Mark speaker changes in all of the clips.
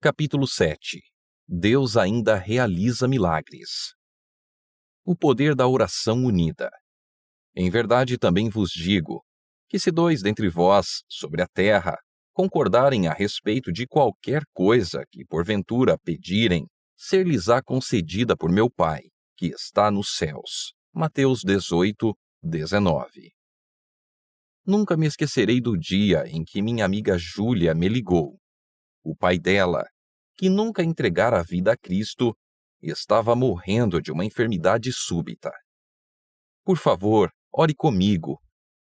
Speaker 1: Capítulo 7. Deus ainda realiza milagres. O poder da oração unida. Em verdade também vos digo, que se 2 dentre vós, sobre a terra, concordarem a respeito de qualquer coisa que porventura pedirem, ser-lhes-á concedida por meu Pai, que está nos céus. Mateus 18, 19. Nunca me esquecerei do dia em que minha amiga Júlia me ligou. O pai dela, que nunca entregara a vida a Cristo, estava morrendo de uma enfermidade súbita. Por favor, ore comigo,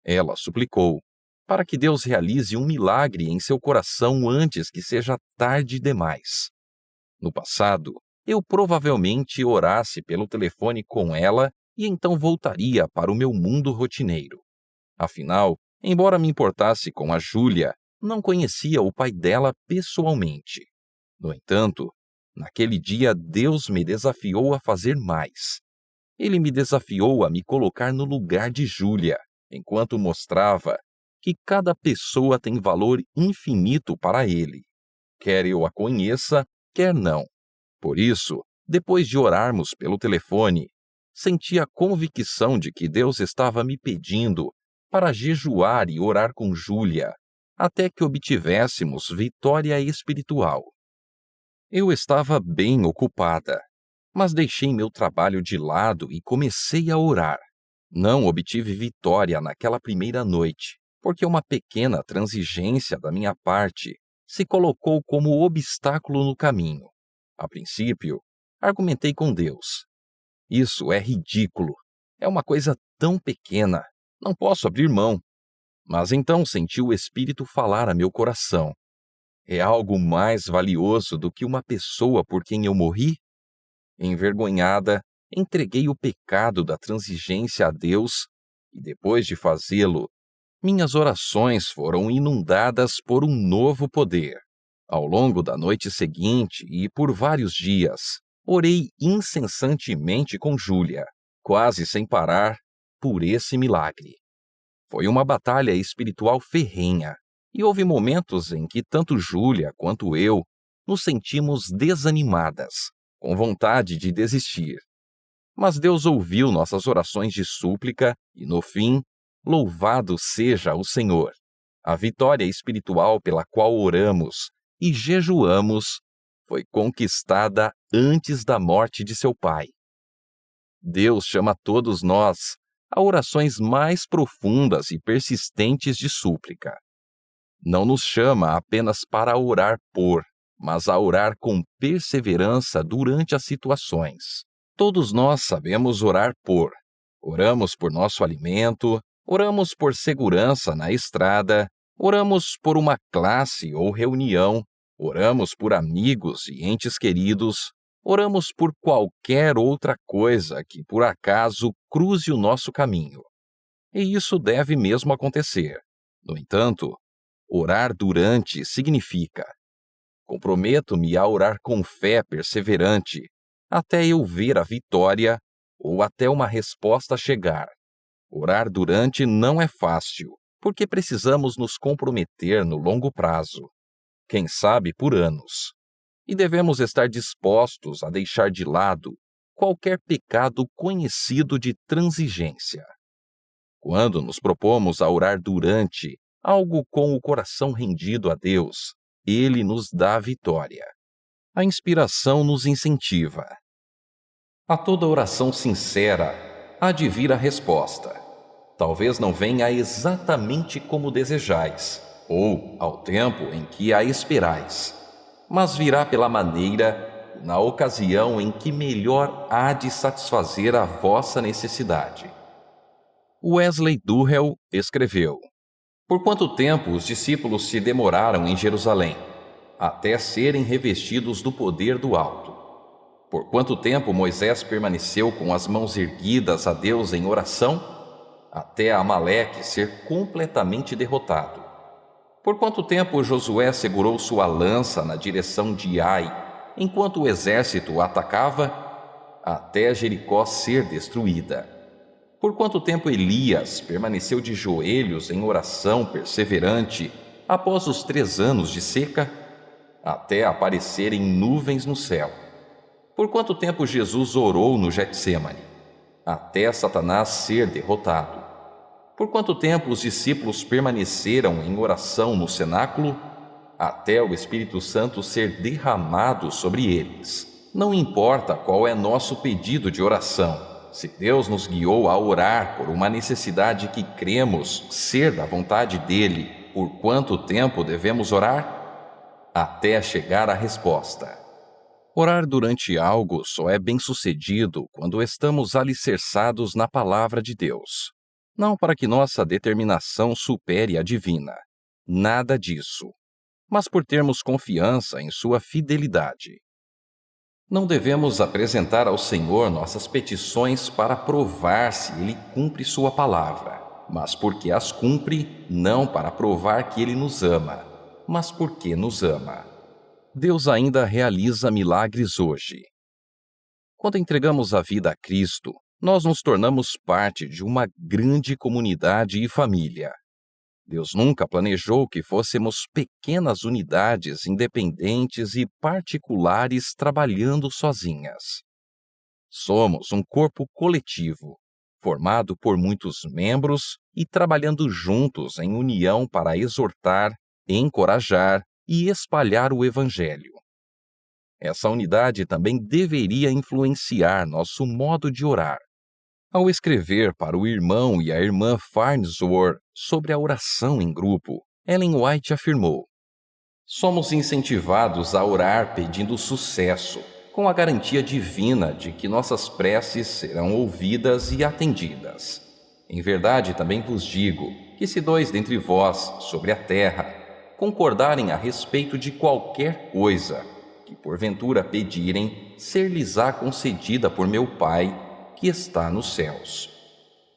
Speaker 1: ela suplicou, para que Deus realize um milagre em seu coração antes que seja tarde demais. No passado, eu provavelmente orasse pelo telefone com ela e então voltaria para o meu mundo rotineiro. Afinal, embora me importasse com a Júlia, não conhecia o pai dela pessoalmente. No entanto, naquele dia Deus me desafiou a fazer mais. Ele me desafiou a me colocar no lugar de Júlia, enquanto mostrava que cada pessoa tem valor infinito para ele, quer eu a conheça, quer não. Por isso, depois de orarmos pelo telefone, senti a convicção de que Deus estava me pedindo para jejuar e orar com Júlia, até que obtivéssemos vitória espiritual. Eu estava bem ocupada, mas deixei meu trabalho de lado e comecei a orar. Não obtive vitória naquela primeira noite, porque uma pequena transigência da minha parte se colocou como obstáculo no caminho. A princípio, argumentei com Deus. Isso é ridículo. É uma coisa tão pequena. Não posso abrir mão. Mas então senti o Espírito falar a meu coração. É algo mais valioso do que uma pessoa por quem eu morri? Envergonhada, entreguei o pecado da transigência a Deus e, depois de fazê-lo, minhas orações foram inundadas por um novo poder. Ao longo da noite seguinte e por vários dias, orei incessantemente com Júlia, quase sem parar, por esse milagre. Foi uma batalha espiritual ferrenha, e houve momentos em que tanto Júlia quanto eu nos sentimos desanimadas, com vontade de desistir. Mas Deus ouviu nossas orações de súplica e, no fim, louvado seja o Senhor. A vitória espiritual pela qual oramos e jejuamos foi conquistada antes da morte de seu Pai. Deus chama todos nós a orações mais profundas e persistentes de súplica. Não nos chama apenas para orar por, mas a orar com perseverança durante as situações. Todos nós sabemos orar por. Oramos por nosso alimento, oramos por segurança na estrada, oramos por uma classe ou reunião, oramos por amigos e entes queridos, oramos por qualquer outra coisa que por acaso cruze o nosso caminho. E isso deve mesmo acontecer. No entanto, orar durante significa: comprometo-me a orar com fé perseverante, até eu ver a vitória ou até uma resposta chegar. Orar durante não é fácil, porque precisamos nos comprometer no longo prazo, quem sabe por anos. E devemos estar dispostos a deixar de lado qualquer pecado conhecido de transigência. Quando nos propomos a orar durante algo com o coração rendido a Deus, Ele nos dá a vitória. A inspiração nos incentiva. A toda oração sincera há de vir a resposta. Talvez não venha exatamente como desejais, ou ao tempo em que a esperais, mas virá pela maneira e na ocasião em que melhor há de satisfazer a vossa necessidade. Wesley Durrell escreveu: Por quanto tempo os discípulos se demoraram em Jerusalém, até serem revestidos do poder do alto? Por quanto tempo Moisés permaneceu com as mãos erguidas a Deus em oração? Até Amaleque ser completamente derrotado. Por quanto tempo Josué segurou sua lança na direção de Ai, enquanto o exército atacava? Até Jericó ser destruída. Por quanto tempo Elias permaneceu de joelhos em oração perseverante após os 3 anos de seca? até aparecerem nuvens no céu. Por quanto tempo Jesus orou no Getsêmani? Até Satanás ser derrotado. Por quanto tempo os discípulos permaneceram em oração no cenáculo? Até o Espírito Santo ser derramado sobre eles. Não importa qual é nosso pedido de oração, se Deus nos guiou a orar por uma necessidade que cremos ser da vontade dele, por quanto tempo devemos orar? Até chegar à resposta. Orar durante algo só é bem-sucedido quando estamos alicerçados na palavra de Deus. Não para que nossa determinação supere a divina. Nada disso. Mas por termos confiança em sua fidelidade. Não devemos apresentar ao Senhor nossas petições para provar se Ele cumpre sua palavra, mas porque as cumpre, não para provar que Ele nos ama, mas porque nos ama. Deus ainda realiza milagres hoje. Quando entregamos a vida a Cristo, nós nos tornamos parte de uma grande comunidade e família. Deus nunca planejou que fôssemos pequenas unidades independentes e particulares trabalhando sozinhas. Somos um corpo coletivo, formado por muitos membros e trabalhando juntos em união para exortar, encorajar e espalhar o Evangelho. Essa unidade também deveria influenciar nosso modo de orar. Ao escrever para o irmão e a irmã Farnsworth sobre a oração em grupo, Ellen White afirmou: somos incentivados a orar pedindo sucesso, com a garantia divina de que nossas preces serão ouvidas e atendidas. Em verdade, também vos digo que se 2 dentre vós, sobre a terra, concordarem a respeito de qualquer coisa que porventura pedirem, ser-lhes-á concedida por meu Pai, que está nos céus.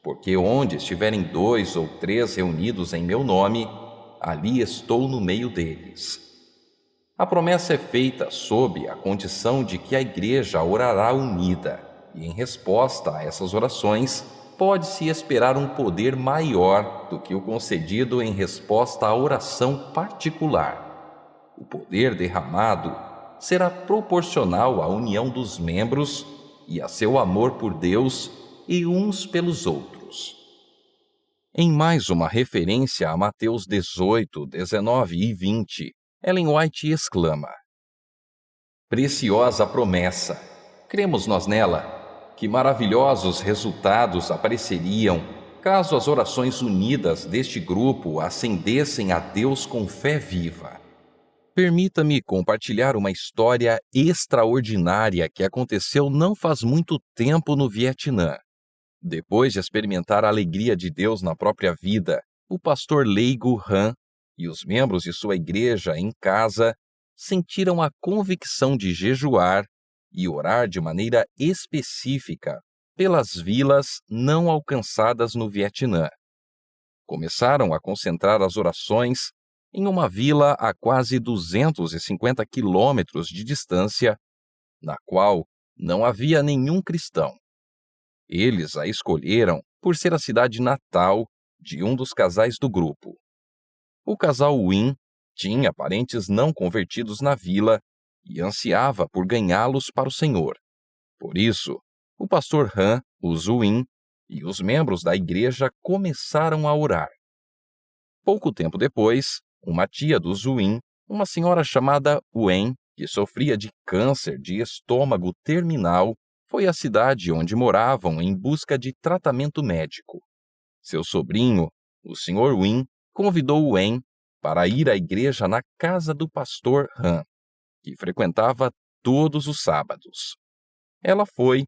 Speaker 1: Porque onde estiverem 2 ou 3 reunidos em meu nome, ali estou no meio deles. A promessa é feita sob a condição de que a igreja orará unida, e em resposta a essas orações, pode-se esperar um poder maior do que o concedido em resposta à oração particular. O poder derramado será proporcional à união dos membros e a seu amor por Deus e uns pelos outros. Em mais uma referência a Mateus 18, 19 e 20, Ellen White exclama: preciosa promessa! Cremos nós nela? Que maravilhosos resultados apareceriam caso as orações unidas deste grupo ascendessem a Deus com fé viva. Permita-me compartilhar uma história extraordinária que aconteceu não faz muito tempo no Vietnã. Depois de experimentar a alegria de Deus na própria vida, o pastor leigo Han e os membros de sua igreja em casa sentiram a convicção de jejuar e orar de maneira específica pelas vilas não alcançadas no Vietnã. Começaram a concentrar as orações em uma vila a quase 250 quilômetros de distância, na qual não havia nenhum cristão. Eles a escolheram por ser a cidade natal de um dos casais do grupo. O casal Win tinha parentes não convertidos na vila e ansiava por ganhá-los para o Senhor. Por isso, o pastor Han, os Win e os membros da igreja começaram a orar. Pouco tempo depois, uma tia do Win, uma senhora chamada Wen, que sofria de câncer de estômago terminal, foi à cidade onde moravam em busca de tratamento médico. Seu sobrinho, o Sr. Win, convidou Wen para ir à igreja na casa do pastor Han, que frequentava todos os sábados. Ela foi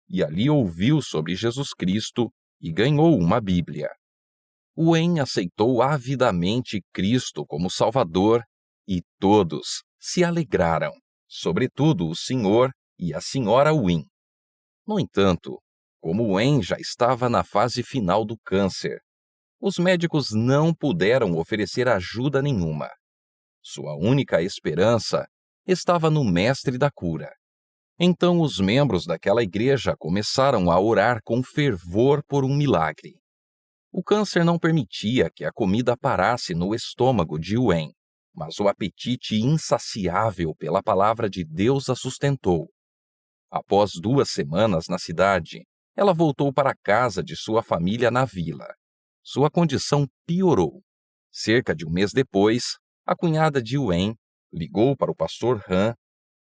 Speaker 1: e ali ouviu sobre Jesus Cristo e ganhou uma Bíblia. Wen aceitou avidamente Cristo como Salvador e todos se alegraram, sobretudo o senhor e a senhora Win. No entanto, como Wen já estava na fase final do câncer, os médicos não puderam oferecer ajuda nenhuma. Sua única esperança estava no Mestre da cura. Então os membros daquela igreja começaram a orar com fervor por um milagre. O câncer não permitia que a comida parasse no estômago de Wen. mas o apetite insaciável pela palavra de Deus a sustentou. Após 2 semanas na cidade, ela voltou para a casa de sua família na vila. Sua condição piorou. Cerca de um mês depois, a cunhada de Wen ligou para o pastor Han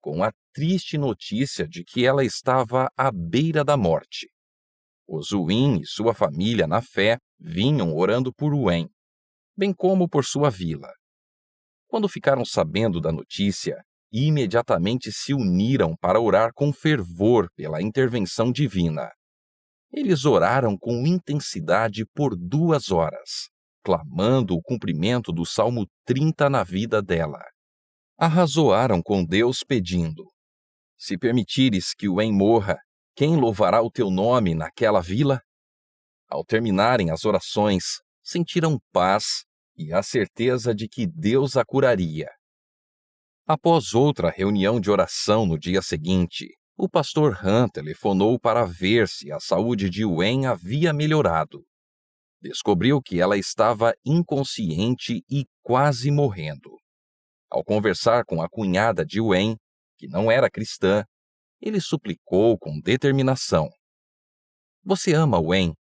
Speaker 1: com a triste notícia de que ela estava à beira da morte. Os Win e sua família na fé vinham orando por Wen, bem como por sua vila. Quando ficaram sabendo da notícia, imediatamente se uniram para orar com fervor pela intervenção divina. Eles oraram com intensidade por 2 horas, clamando o cumprimento do Salmo 30 na vida dela. Arrazoaram com Deus pedindo: se permitires que Wen morra, quem louvará o teu nome naquela vila? Ao terminarem as orações, sentiram paz e a certeza de que Deus a curaria. Após outra reunião de oração no dia seguinte, o pastor Han telefonou para ver se a saúde de Wen havia melhorado. Descobriu que ela estava inconsciente e quase morrendo. Ao conversar com a cunhada de Wen, que não era cristã, ele suplicou com determinação: você ama Wen?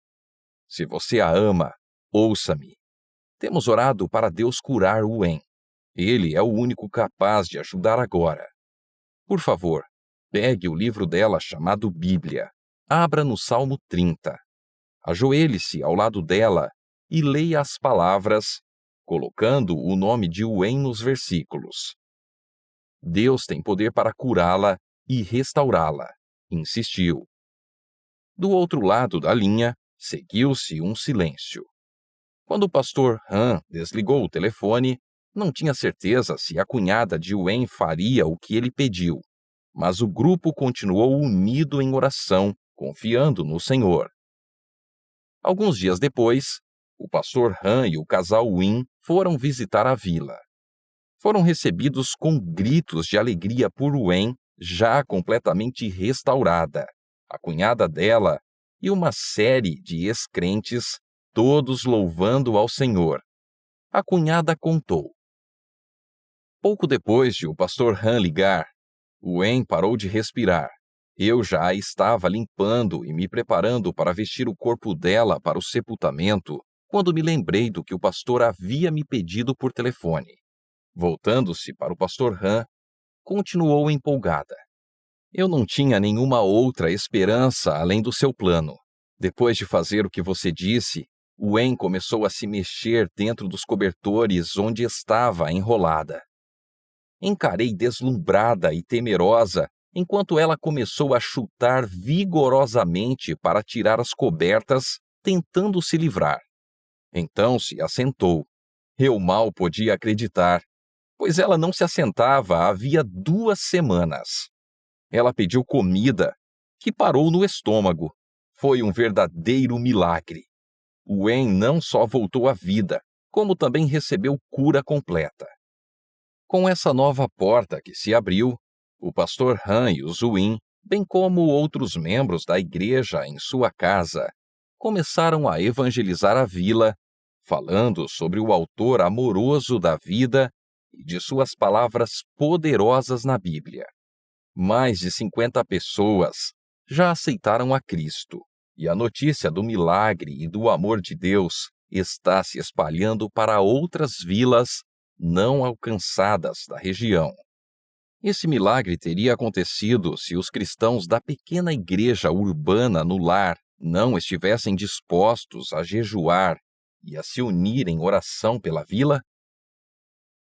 Speaker 1: Se você a ama, ouça-me. Temos orado para Deus curar Wen. Ele é o único capaz de ajudar agora. Por favor, pegue o livro dela chamado Bíblia. Abra no Salmo 30. Ajoelhe-se ao lado dela e leia as palavras, colocando o nome de Wen nos versículos. Deus tem poder para curá-la e restaurá-la, insistiu. Do outro lado da linha, seguiu-se um silêncio. Quando o pastor Han desligou o telefone, não tinha certeza se a cunhada de Wen faria o que ele pediu, mas o grupo continuou unido em oração, confiando no Senhor. Alguns dias depois, o pastor Han e o casal Win foram visitar a vila. Foram recebidos com gritos de alegria por Wen, já completamente restaurada, a cunhada dela e uma série de ex-crentes, todos louvando ao Senhor. A cunhada contou: pouco depois de o pastor Han ligar, Wen parou de respirar. Eu já a estava limpando e me preparando para vestir o corpo dela para o sepultamento, quando me lembrei do que o pastor havia me pedido por telefone. Voltando-se para o pastor Han, continuou empolgada. Eu não tinha nenhuma outra esperança além do seu plano. Depois de fazer o que você disse, Wen começou a se mexer dentro dos cobertores onde estava enrolada. Encarei deslumbrada e temerosa enquanto ela começou a chutar vigorosamente para tirar as cobertas, tentando se livrar. Então se assentou. Eu mal podia acreditar, pois ela não se assentava havia 2 semanas. Ela pediu comida, que parou no estômago. Foi um verdadeiro milagre. Wen não só voltou à vida, como também recebeu cura completa. Com essa nova porta que se abriu, o pastor Han e os Win, bem como outros membros da igreja em sua casa, começaram a evangelizar a vila, falando sobre o autor amoroso da vida e de suas palavras poderosas na Bíblia. Mais de 50 pessoas já aceitaram a Cristo, e a notícia do milagre e do amor de Deus está se espalhando para outras vilas não alcançadas da região. Esse milagre teria acontecido se os cristãos da pequena igreja urbana no lar não estivessem dispostos a jejuar e a se unir em oração pela vila?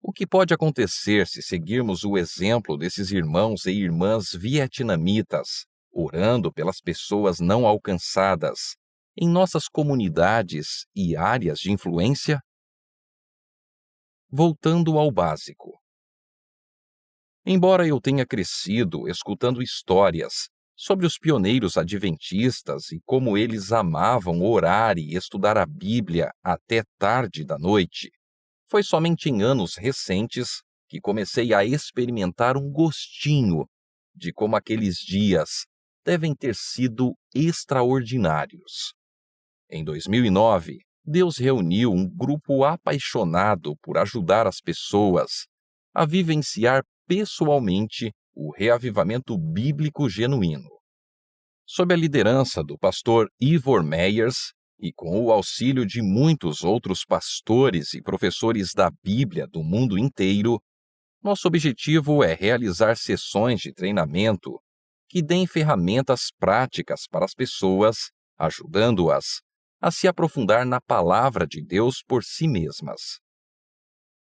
Speaker 1: O que pode acontecer se seguirmos o exemplo desses irmãos e irmãs vietnamitas, orando pelas pessoas não alcançadas, em nossas comunidades e áreas de influência? Voltando ao básico. Embora eu tenha crescido escutando histórias sobre os pioneiros adventistas e como eles amavam orar e estudar a Bíblia até tarde da noite, foi somente em anos recentes que comecei a experimentar um gostinho de como aqueles dias devem ter sido extraordinários. Em 2009, Deus reuniu um grupo apaixonado por ajudar as pessoas a vivenciar pessoalmente o reavivamento bíblico genuíno. Sob a liderança do pastor Ivor Myers e com o auxílio de muitos outros pastores e professores da Bíblia do mundo inteiro, nosso objetivo é realizar sessões de treinamento que deem ferramentas práticas para as pessoas, ajudando-as a se aprofundar na palavra de Deus por si mesmas.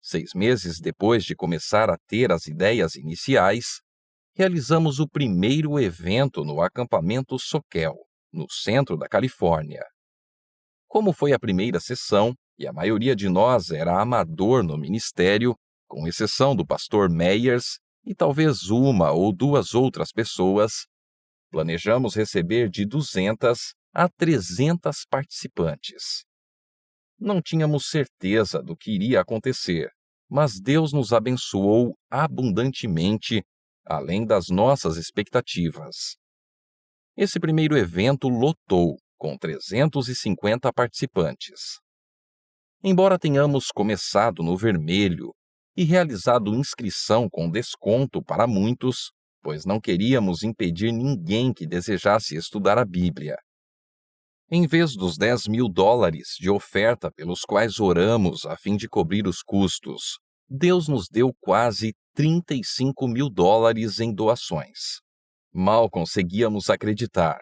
Speaker 1: 6 meses depois de começar a ter as ideias iniciais, realizamos o primeiro evento no acampamento Soquel, no centro da Califórnia. Como foi a primeira sessão, e a maioria de nós era amador no ministério, com exceção do pastor Myers e talvez uma ou duas outras pessoas, planejamos receber de 200 a 300 participantes. Não tínhamos certeza do que iria acontecer, mas Deus nos abençoou abundantemente, além das nossas expectativas. Esse primeiro evento lotou, com 350 participantes. Embora tenhamos começado no vermelho e realizado inscrição com desconto para muitos, pois não queríamos impedir ninguém que desejasse estudar a Bíblia. Em vez dos $10.000 de oferta pelos quais oramos a fim de cobrir os custos, Deus nos deu quase $35.000 em doações. Mal conseguíamos acreditar.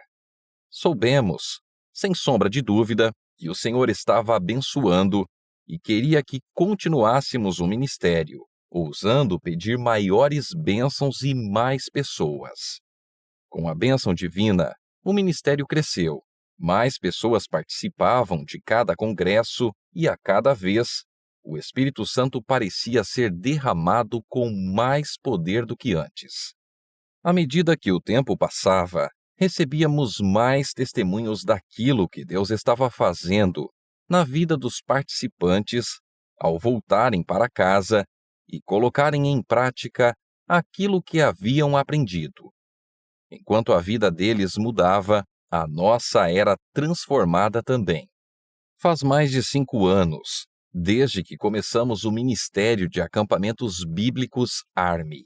Speaker 1: Soubemos, sem sombra de dúvida, que o Senhor estava abençoando e queria que continuássemos o ministério, ousando pedir maiores bênçãos e mais pessoas. Com a bênção divina, o ministério cresceu, mais pessoas participavam de cada congresso e, a cada vez, o Espírito Santo parecia ser derramado com mais poder do que antes. À medida que o tempo passava, recebíamos mais testemunhos daquilo que Deus estava fazendo na vida dos participantes ao voltarem para casa e colocarem em prática aquilo que haviam aprendido. Enquanto a vida deles mudava, a nossa era transformada também. Faz mais de 5 anos, desde que começamos o Ministério de Acampamentos Bíblicos ARME.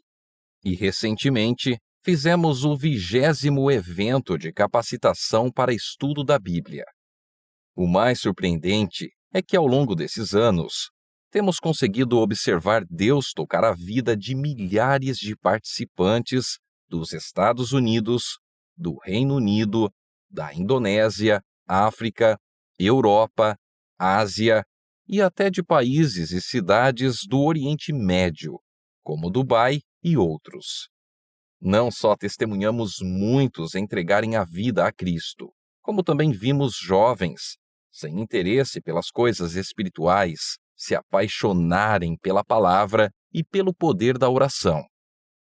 Speaker 1: E recentemente, fizemos o 20º evento de capacitação para estudo da Bíblia. O mais surpreendente é que, ao longo desses anos, temos conseguido observar Deus tocar a vida de milhares de participantes dos Estados Unidos, do Reino Unido, da Indonésia, África, Europa, Ásia e até de países e cidades do Oriente Médio, como Dubai e outros. Não só testemunhamos muitos entregarem a vida a Cristo, como também vimos jovens, sem interesse pelas coisas espirituais, se apaixonarem pela palavra e pelo poder da oração.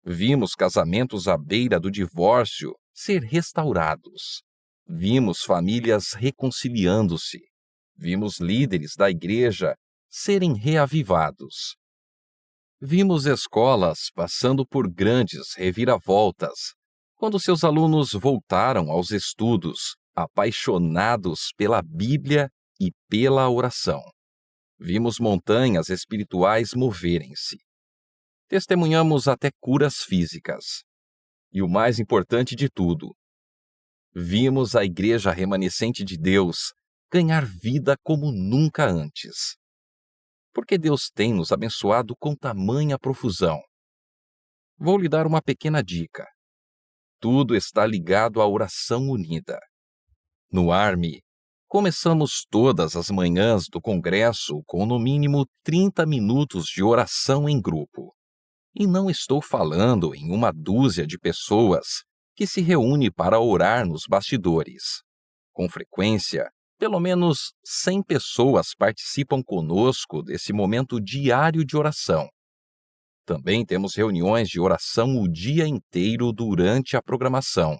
Speaker 1: Vimos casamentos à beira do divórcio ser restaurados. Vimos famílias reconciliando-se. Vimos líderes da igreja serem reavivados. Vimos escolas passando por grandes reviravoltas, quando seus alunos voltaram aos estudos, apaixonados pela Bíblia e pela oração. Vimos montanhas espirituais moverem-se. Testemunhamos até curas físicas. E o mais importante de tudo, vimos a Igreja Remanescente de Deus ganhar vida como nunca antes. Porque Deus tem nos abençoado com tamanha profusão. Vou lhe dar uma pequena dica. Tudo está ligado à oração unida. No ARME, começamos todas as manhãs do congresso com no mínimo 30 minutos de oração em grupo. E não estou falando em uma dúzia de pessoas que se reúne para orar nos bastidores. Com frequência, pelo menos 100 pessoas participam conosco desse momento diário de oração. Também temos reuniões de oração o dia inteiro durante a programação.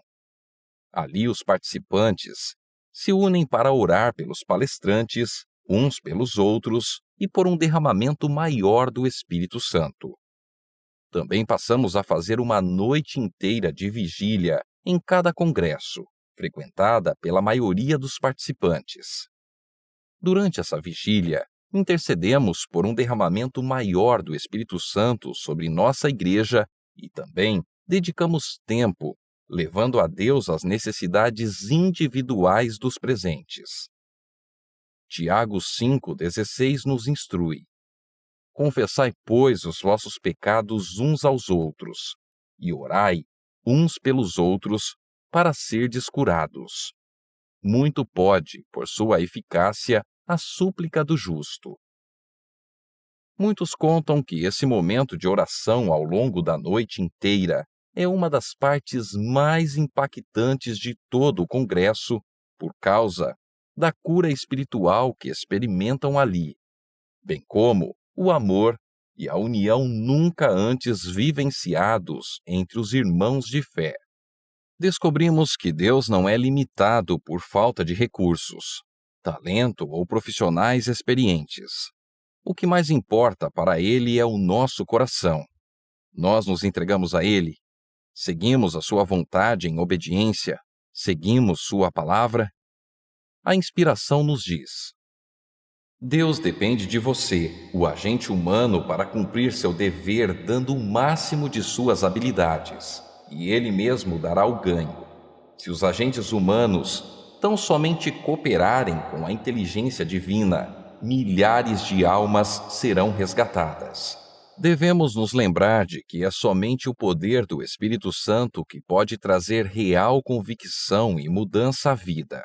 Speaker 1: Ali os participantes se unem para orar pelos palestrantes, uns pelos outros e por um derramamento maior do Espírito Santo. Também passamos a fazer uma noite inteira de vigília em cada congresso, frequentada pela maioria dos participantes. Durante essa vigília, intercedemos por um derramamento maior do Espírito Santo sobre nossa igreja e também dedicamos tempo levando a Deus as necessidades individuais dos presentes. Tiago 5,16 nos instrui: Confessai, pois, os vossos pecados uns aos outros, e orai uns pelos outros, para serdes curados. Muito pode, por sua eficácia, a súplica do justo. Muitos contam que esse momento de oração ao longo da noite inteira é uma das partes mais impactantes de todo o congresso, por causa da cura espiritual que experimentam ali, bem como o amor e a união nunca antes vivenciados entre os irmãos de fé. Descobrimos que Deus não é limitado por falta de recursos, talento ou profissionais experientes. O que mais importa para Ele é o nosso coração. Nós nos entregamos a Ele, seguimos a sua vontade em obediência, seguimos sua palavra. A inspiração nos diz: Deus depende de você, o agente humano, para cumprir seu dever dando o máximo de suas habilidades, e Ele mesmo dará o ganho. Se os agentes humanos tão somente cooperarem com a inteligência divina, milhares de almas serão resgatadas. Devemos nos lembrar de que é somente o poder do Espírito Santo que pode trazer real convicção e mudança à vida.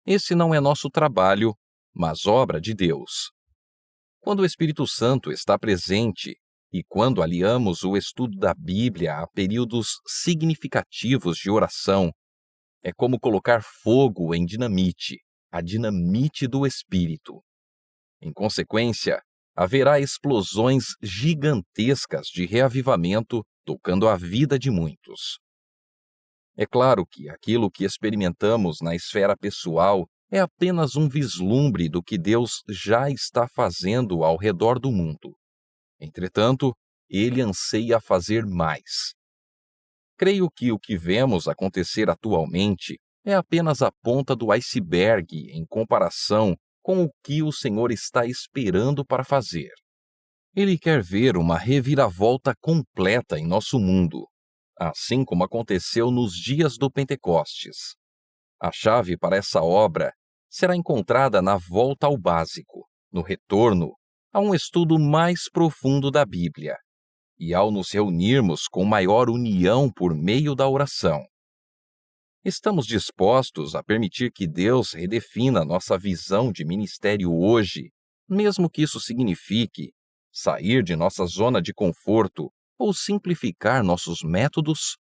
Speaker 1: Esse não é nosso trabalho, mas obra de Deus. Quando o Espírito Santo está presente e quando aliamos o estudo da Bíblia a períodos significativos de oração, é como colocar fogo em dinamite, a dinamite do Espírito. Em consequência, haverá explosões gigantescas de reavivamento tocando a vida de muitos. É claro que aquilo que experimentamos na esfera pessoal é apenas um vislumbre do que Deus já está fazendo ao redor do mundo. Entretanto, Ele anseia fazer mais. Creio que o que vemos acontecer atualmente é apenas a ponta do iceberg em comparação com o que o Senhor está esperando para fazer. Ele quer ver uma reviravolta completa em nosso mundo, assim como aconteceu nos dias do Pentecostes. A chave para essa obra será encontrada na volta ao básico, no retorno a um estudo mais profundo da Bíblia, e ao nos reunirmos com maior união por meio da oração. Estamos dispostos a permitir que Deus redefina nossa visão de ministério hoje, mesmo que isso signifique sair de nossa zona de conforto ou simplificar nossos métodos?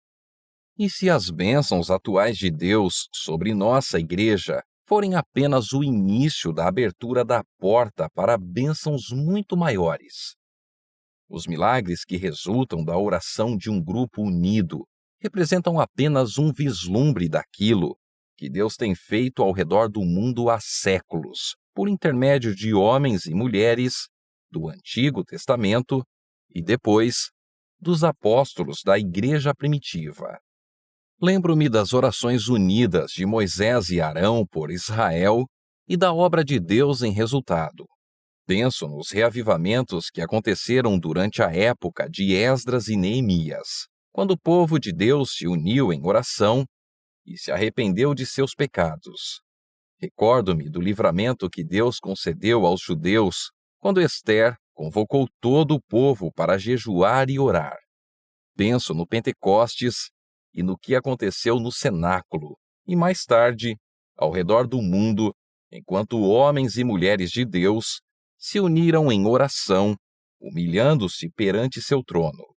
Speaker 1: E se as bênçãos atuais de Deus sobre nossa igreja forem apenas o início da abertura da porta para bênçãos muito maiores? Os milagres que resultam da oração de um grupo unido representam apenas um vislumbre daquilo que Deus tem feito ao redor do mundo há séculos, por intermédio de homens e mulheres do Antigo Testamento e depois dos apóstolos da Igreja primitiva. Lembro-me das orações unidas de Moisés e Arão por Israel e da obra de Deus em resultado. Penso nos reavivamentos que aconteceram durante a época de Esdras e Neemias, quando o povo de Deus se uniu em oração e se arrependeu de seus pecados. Recordo-me do livramento que Deus concedeu aos judeus quando Ester convocou todo o povo para jejuar e orar. Penso no Pentecostes e no que aconteceu no cenáculo, e mais tarde, ao redor do mundo, enquanto homens e mulheres de Deus se uniram em oração, humilhando-se perante seu trono.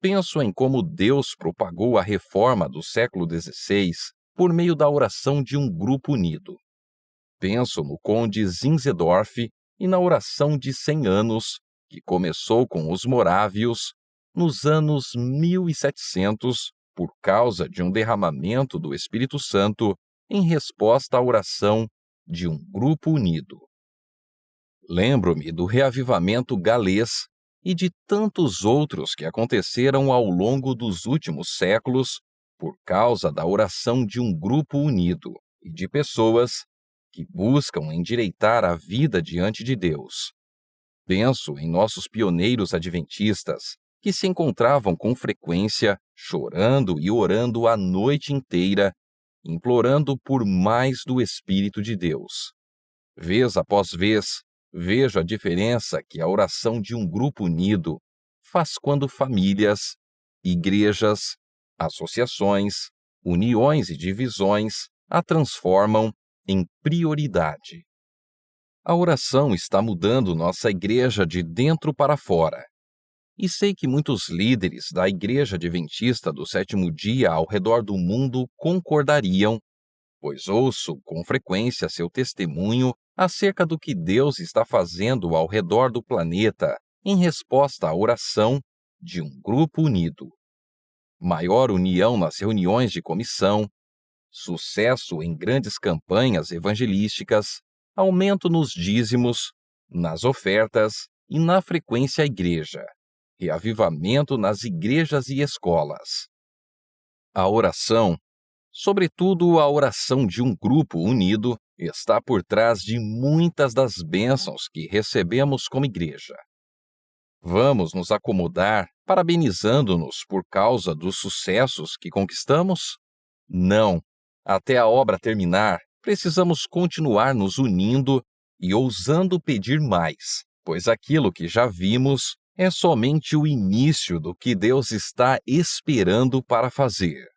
Speaker 1: Penso em como Deus propagou a reforma do século XVI por meio da oração de um grupo unido. Penso no conde Zinzendorf e na oração de 100 anos, que começou com os morávios nos anos 1700, por causa de um derramamento do Espírito Santo em resposta à oração de um grupo unido. Lembro-me do reavivamento galês e de tantos outros que aconteceram ao longo dos últimos séculos por causa da oração de um grupo unido e de pessoas que buscam endireitar a vida diante de Deus. Penso em nossos pioneiros adventistas, que se encontravam com frequência chorando e orando a noite inteira, implorando por mais do Espírito de Deus. Vez após vez, vejo a diferença que a oração de um grupo unido faz quando famílias, igrejas, associações, uniões e divisões a transformam em prioridade. A oração está mudando nossa igreja de dentro para fora. E sei que muitos líderes da Igreja Adventista do Sétimo Dia ao redor do mundo concordariam, pois ouço com frequência seu testemunho acerca do que Deus está fazendo ao redor do planeta em resposta à oração de um grupo unido. Maior união nas reuniões de comissão, sucesso em grandes campanhas evangelísticas, aumento nos dízimos, nas ofertas e na frequência à igreja, reavivamento nas igrejas e escolas. A oração, sobretudo a oração de um grupo unido, está por trás de muitas das bênçãos que recebemos como igreja. Vamos nos acomodar parabenizando-nos por causa dos sucessos que conquistamos? Não. Até a obra terminar, precisamos continuar nos unindo e ousando pedir mais, pois aquilo que já vimos é somente o início do que Deus está esperando para fazer.